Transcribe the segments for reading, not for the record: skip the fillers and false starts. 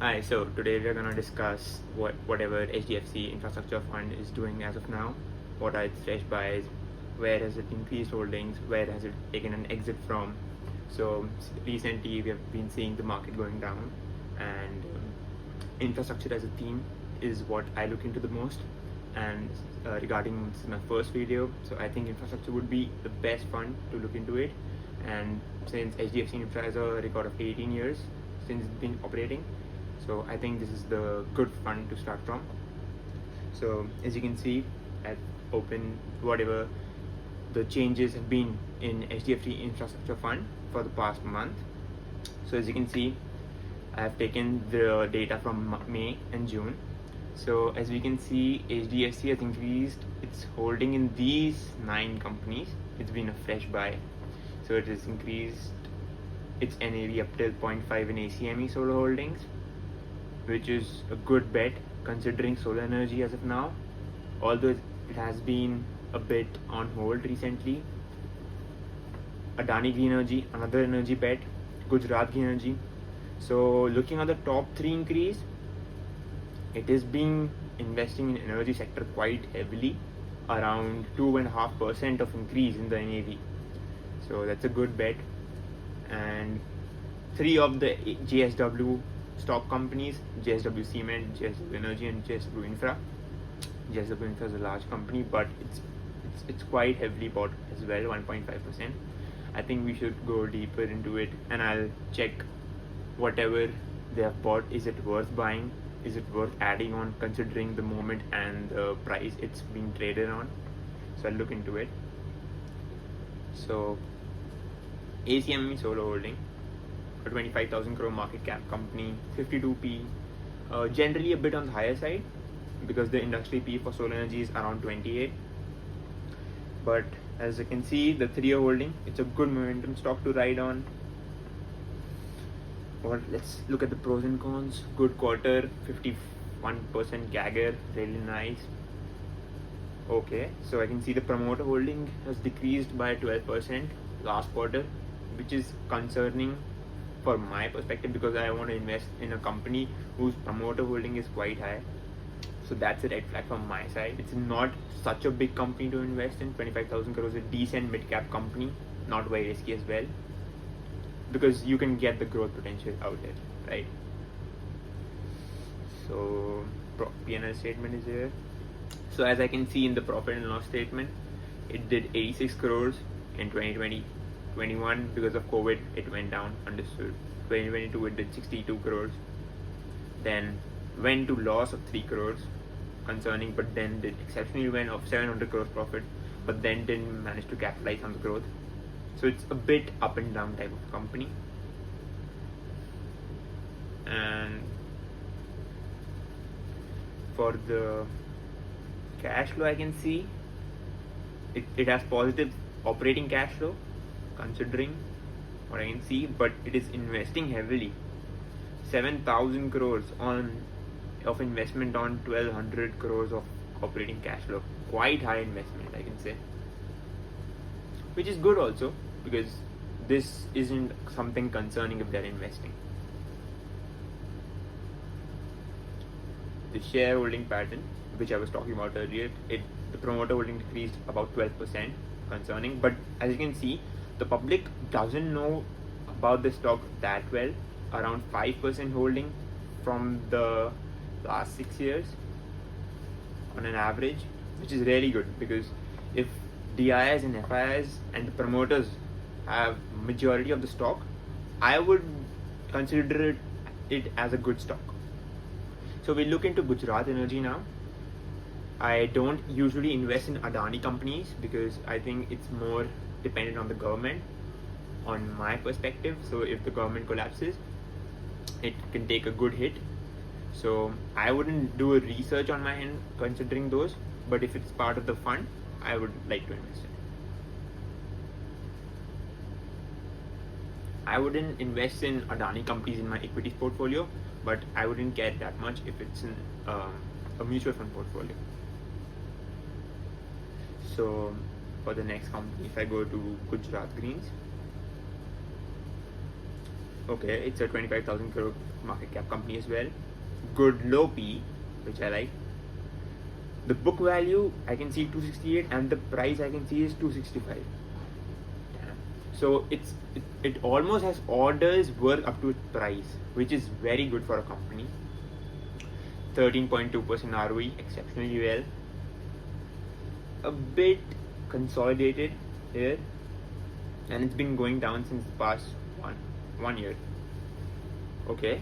Hi, so today we're going to discuss whatever HDFC Infrastructure Fund is doing as of now, what are its fresh buys, where has it increased holdings, where has it taken an exit from. So recently we have been seeing the market going down, and infrastructure as a theme is what I look into the most. And regarding this is my first video, so I think infrastructure would be the best fund to look into it. And since HDFC Infra has a record of 18 years since it's been operating, so I think this is the good fund to start from. So as you can see, I've opened whatever the changes have been in HDFC Infrastructure Fund for the past month. So as you can see, I have taken the data from May and June. So as we can see, HDFC has increased its holding in these 9 companies. It's been a fresh buy. So it has increased its NAV up till 0.5 in ACME Solar Holdings, which is a good bet considering solar energy as of now, although it has been a bit on hold recently. Adani Green Energy, another energy bet, Gujarat Green Energy. So looking at the top 3 increase, it is being investing in energy sector quite heavily, around 2.5% of increase in the NAV. So that's a good bet. And 3 of the JSW stock companies, JSW Cement, JSW Energy and JSW Infra. JSW Infra is a large company, but it's quite heavily bought as well, 1.5%. I think we should go deeper into it, and I'll check whatever they have bought. Is it worth buying? Is it worth adding on considering the moment and the price it's being traded on? So I'll look into it. So ACME Solar Holding, a 25,000 crore market cap company, 52p, generally a bit on the higher side because the industry P for solar energy is around 28. But as you can see, the 3-year holding, it's a good momentum stock to ride on. Or let's look at the pros and cons. Good quarter, 51% CAGR, really nice. Okay, so I can see the promoter holding has decreased by 12% last quarter, which is concerning for my perspective because I want to invest in a company whose promoter holding is quite high. So that's a red flag from my side. It's not such a big company to invest in. 25,000 crores is a decent mid-cap company, not very risky as well, because you can get the growth potential out there, right? So P&L statement is here. So as I can see in the profit and loss statement, it did 86 crores in 2020-21 because of COVID. It went down, understood. 2022 it did 62 crores, then went to loss of 3 crores, concerning, but then did exceptionally went of 700 crores profit, but then didn't manage to capitalize on the growth. So it's a bit up and down type of company. And for the cash flow, I can see it has positive operating cash flow considering what I can see, but it is investing heavily, 7,000 crores of investment on 1,200 crores of operating cash flow. Quite high investment, I can say, which is good also because this isn't something concerning if they're investing. The shareholding pattern, which I was talking about earlier, the promoter holding decreased about 12%, concerning, but as you can see, the public doesn't know about the stock that well. Around 5% holding from the last 6 years on an average, which is really good because if DIs and FIs and the promoters have majority of the stock, I would consider it as a good stock. So we look into Gujarat Energy now. I don't usually invest in Adani companies because I think it's more dependent on the government, on my perspective. So if the government collapses, it can take a good hit. So I wouldn't do a research on my end considering those, but if it's part of the fund, I would like to invest in it. I wouldn't invest in Adani companies in my equities portfolio, but I wouldn't care that much if it's in a mutual fund portfolio. So for the next company, if I go to Gujarat Greens, Okay, it's a 25,000 crore market cap company as well. Good low P, which I like. The book value I can see 268 and the price I can see is 265. Damn. So it almost has orders worth up to its price, which is very good for a company. 13.2% ROE, exceptionally well. A bit consolidated here, and it's been going down since the past one year. Okay,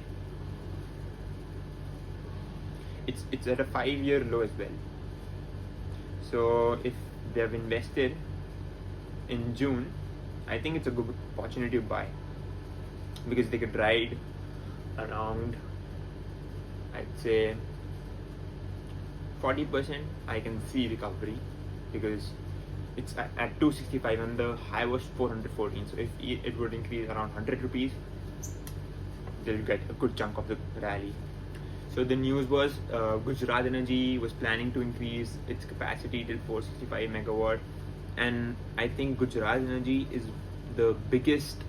it's at a 5-year low as well. So if they have invested in June, I think it's a good opportunity to buy, because they could ride around, I'd say 40%. I can see recovery, because it's at 265 and the high was 414. So if it would increase around 100 rupees, they'll get a good chunk of the rally. So the news was Gujarat Energy was planning to increase its capacity till 465 megawatt, and I think Gujarat Energy is the biggest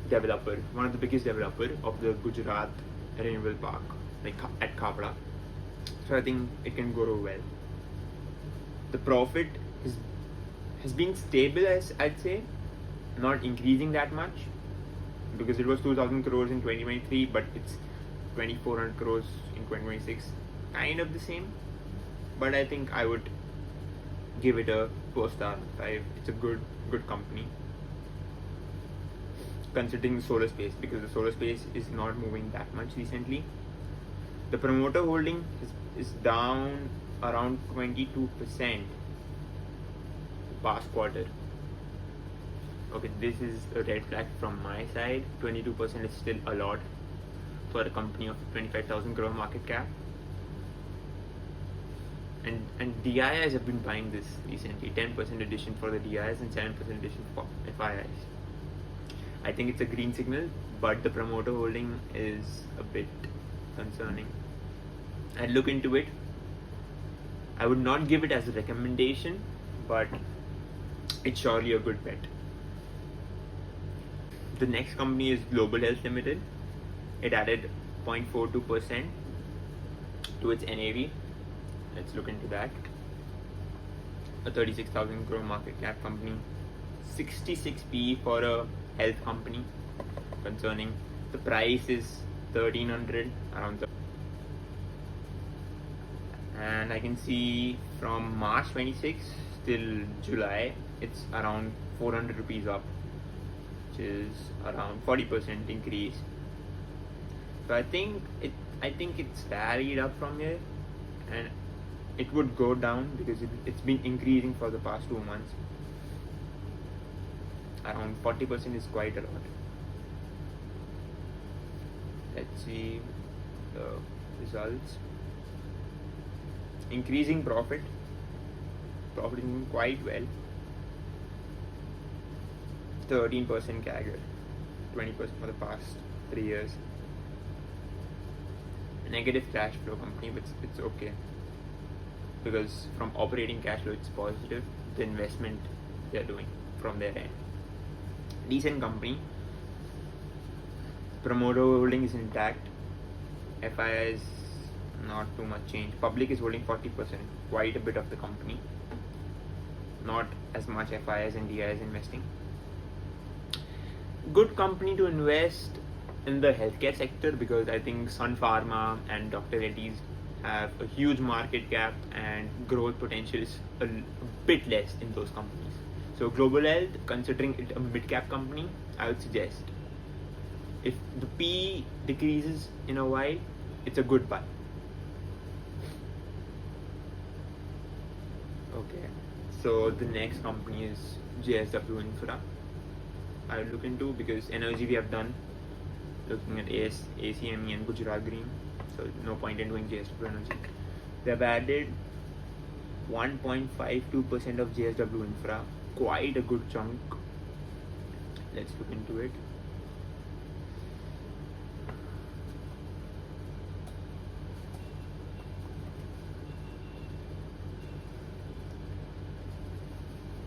developer, one of the biggest developer of the Gujarat renewable park, like at Khavda. So I think it can go well. The profit has been stable, as I'd say, not increasing that much, because it was 2,000 crores in 2023, but it's 2,400 crores in 2026, kind of the same. But I think I would give it a 4-star 5. It's a good company, considering the solar space, because the solar space is not moving that much recently. The promoter holding is down around 22% past quarter. Okay, this is a red flag from my side. 22% is still a lot for a company of 25,000 crore market cap. And DIIs have been buying this recently. 10% addition for the DIIs and 7% addition for FIIs. I think it's a green signal, but the promoter holding is a bit concerning. I'd look into it. I would not give it as a recommendation, but it's surely a good bet. The next company is Global Health Limited. It added 0.42% to its NAV. Let's look into that. A 36,000 crore market cap company, 66 PE for a health company. Concerning, the price is 1,300 around. And I can see from March 26 till July, it's around 400 rupees up, which is around 40% increase. So I think it's rallied up from here, and it would go down because it's been increasing for the past 2 months. Around 40% is quite a lot. Let's see the results. Increasing profit doing quite well. 13% CAGR, 20% for the past 3 years. Negative cash flow company, but it's okay, because from operating cash flow it's positive. The investment they're doing from their end, decent company. Promoter holding is intact. FII is not too much change. Public is holding 40%, quite a bit of the company. Not as much FIIs and DIIs investing. Good company to invest in the healthcare sector, because I think Sun Pharma and Dr. Reddy's have a huge market cap and growth potential is a bit less in those companies. So Global Health, considering it a mid-cap company, I would suggest. If the P decreases in a while, it's a good buy. Okay, so the next company is JSW Infra. I would look into, because energy we have done, looking at ACME and Gujarat Green, so no point in doing JSW Energy. They have added 1.52% of JSW Infra, quite a good chunk. Let's look into it.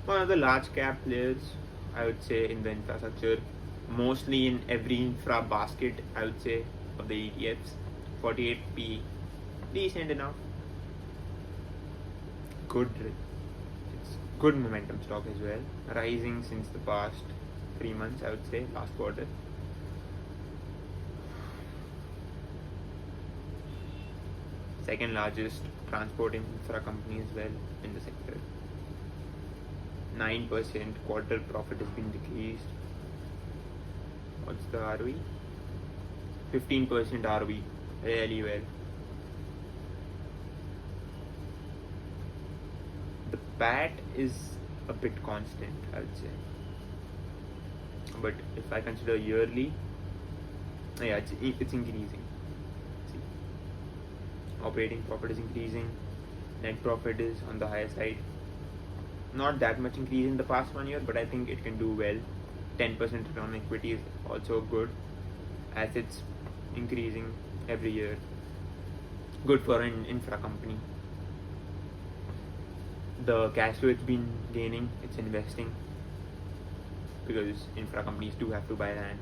One of the large cap players, I would say, in the infrastructure mostly in every infra basket, I would say, of the ETFs. 48p, decent enough. It's good momentum stock as well, rising since the past 3 months, I would say, last quarter. Second largest transport infra company as well in the sector. 9% quarter profit has been decreased. What's the ROE? 15% ROE, really well. The PAT is a bit constant, I would say. But if I consider yearly, yeah, it's increasing. See, operating profit is increasing, net profit is on the higher side. Not that much increase in the past 1 year, but I think it can do well. 10% return on equity is also good, as it's increasing every year. Good for an infra company. The cash flow it's been gaining, it's investing, because infra companies do have to buy land.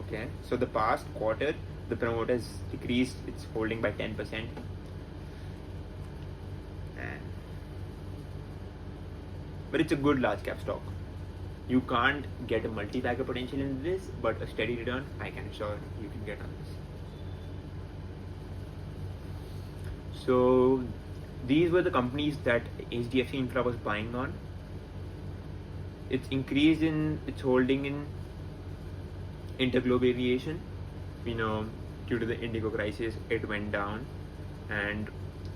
Okay, so the past quarter, the promoter has decreased its holding by 10%. But it's a good large cap stock. You can't get a multi-bagger potential in this, but a steady return, I can assure you can get on this. So these were the companies that HDFC Infra was buying on. It's increased in its holding in Interglobe Aviation. Due to the Indigo crisis, it went down, and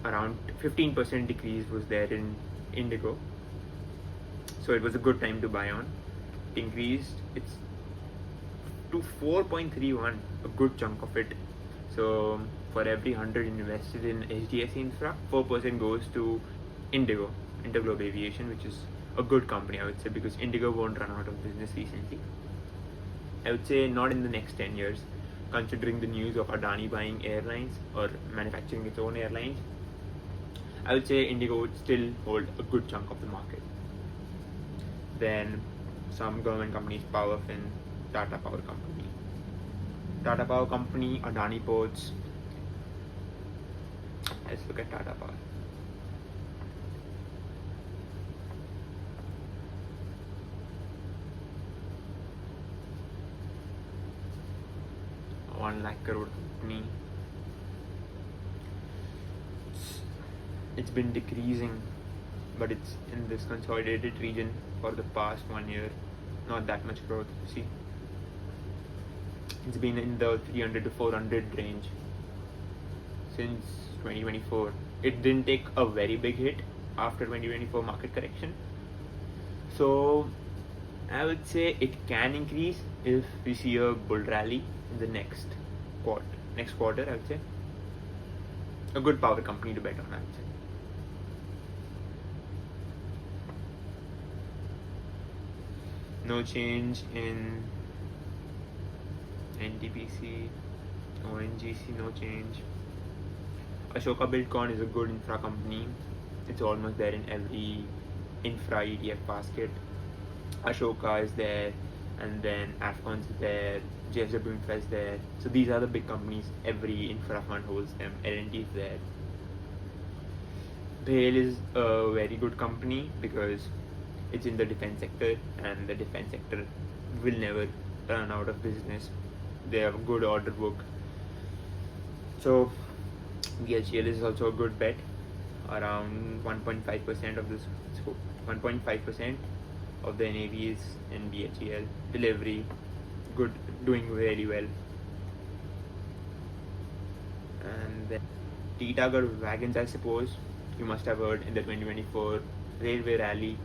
around 15% decrease was there in Indigo. So it was a good time to buy on. It increased it's to 4.31, a good chunk of it. So for every 100 invested in HDFC Infra, 4% goes to Interglobe Aviation, which is a good company, I would say, because Indigo won't run out of business recently. I would say not in the next 10 years, considering the news of Adani buying airlines or manufacturing its own airlines. I would say Indigo would still hold a good chunk of the market. Then some government companies, Powerfin, Tata Power Company, Adani Ports. Let's look at Tata Power. ₹1 lakh crore company. It's been decreasing, but it's in this consolidated region for the past 1 year. Not that much growth, you see. It's been in the 300 to 400 range since 2024. It didn't take a very big hit after 2024 market correction. So I would say it can increase if we see a bull rally in the next quarter, I would say. A good power company to bet on, I would say. No change in NTPC, ONGC, no change. Ashoka Buildcon is a good infra company. It's almost there in every infra ETF basket. Ashoka is there, and then Afcons is there, JSW Infra is there. So these are the big companies. Every infra fund holds them. L&T is there. BHEL is a very good company because it's in the defense sector, and the defense sector will never run out of business. They have a good order book. So BHEL is also a good bet. Around 1.5% of this, 1.5% of the NAV is in BHEL. Delivery, good, doing very well. And then Titagarh Wagons, I suppose you must have heard, in the 2024 railway rally.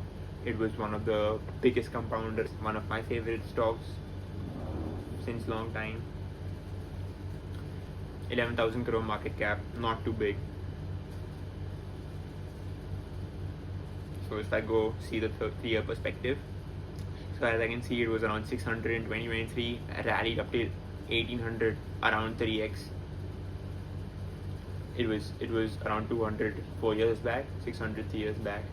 It was one of the biggest compounders, one of my favorite stocks since long time. 11,000 crore market cap, not too big. So if I go see the 3-year perspective, so as I can see, it was around 600 in 2023, rallied up to 1800, around 3x. It was around 200 4 years back, 600 3 years back.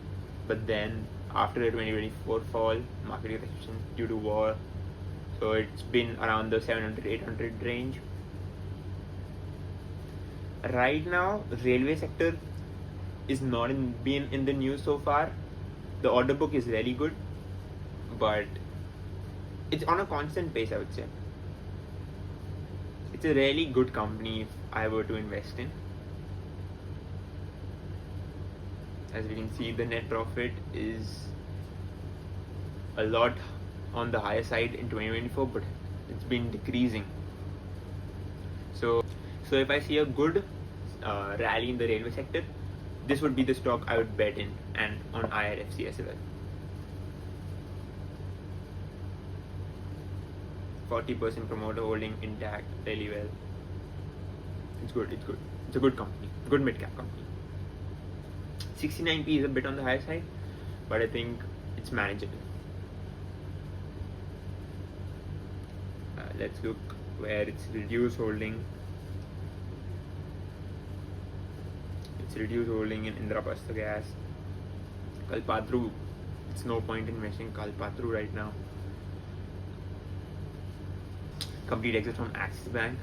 But then after the 2024 fall, market correction due to war. So it's been around the 700-800 range. Right now, railway sector is not been in the news so far. The order book is really good, but it's on a constant pace, I would say. It's a really good company if I were to invest in. As we can see, the net profit is a lot on the higher side in 2024, but it's been decreasing. So if I see a good rally in the railway sector, this would be the stock I would bet in, and on IRFC as well. 40% promoter holding intact, really well. It's good. It's a good company, good mid-cap company. 69p is a bit on the higher side, but I think it's manageable. Let's look where it's reduced holding. It's reduced holding in Indraprastha Gas. Kalpatru, it's no point investing Kalpatru right now. Complete exit from Axis Bank.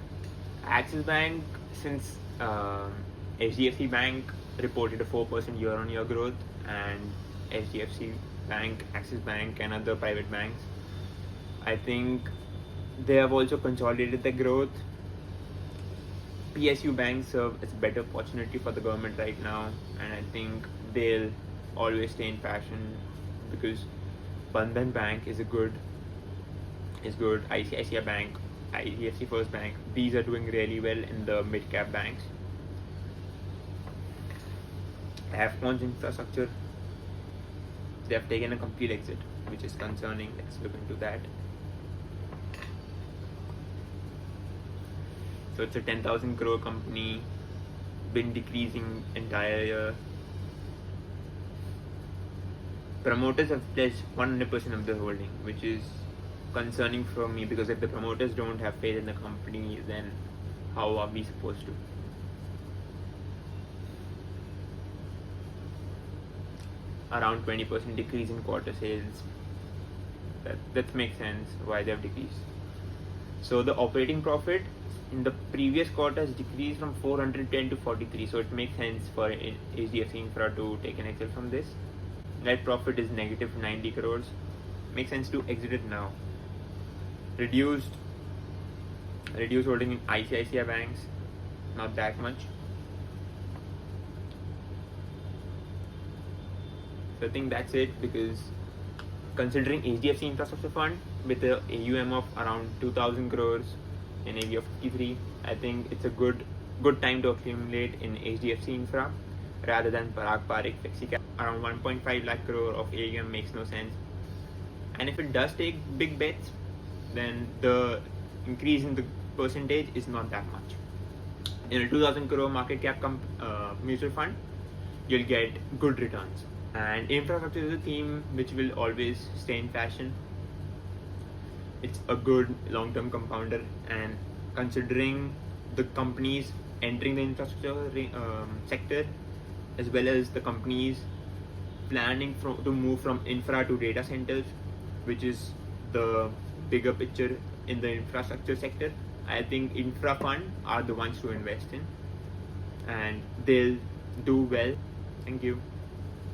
Axis Bank, since HDFC Bank reported a 4% year-on-year growth, and HDFC Bank, Axis Bank, and other private banks, I think they have also consolidated their growth. PSU banks serve as a better opportunity for the government right now, and I think they'll always stay in fashion because Bandhan Bank is good. ICICI Bank, IDFC First Bank, these are doing really well in the mid-cap banks. Afcons Infrastructure, they have taken a complete exit, which is concerning. Let's look into that. So it's a 10,000 crore company, been decreasing entire year. Promoters have pledged 100% of the holding, which is concerning for me, because if the promoters don't have faith in the company, then how are we supposed to? Around 20% decrease in quarter sales. That makes sense why they have decreased. So the operating profit in the previous quarter has decreased from 410 to 43. So it makes sense for HDFC Infra to take an exit from this. Net profit is negative 90 crores. Makes sense to exit it now. Reduced holding in ICICI banks, not that much. So I think that's it, because considering HDFC Infrastructure Fund with a AUM of around 2,000 crores, NAV of 53, I think it's a good time to accumulate in HDFC Infra rather than Parag Parikh FlexiCap. Around 1.5 lakh crore of AUM makes no sense. And if it does take big bets, then the increase in the percentage is not that much. In a 2,000 crore market cap mutual fund, you'll get good returns. And infrastructure is a theme which will always stay in fashion. It's a good long-term compounder, and considering the companies entering the infrastructure sector, as well as the companies planning to move from infra to data centers, which is the bigger picture in the infrastructure sector, I think infra fund are the ones to invest in, and they'll do well. Thank you.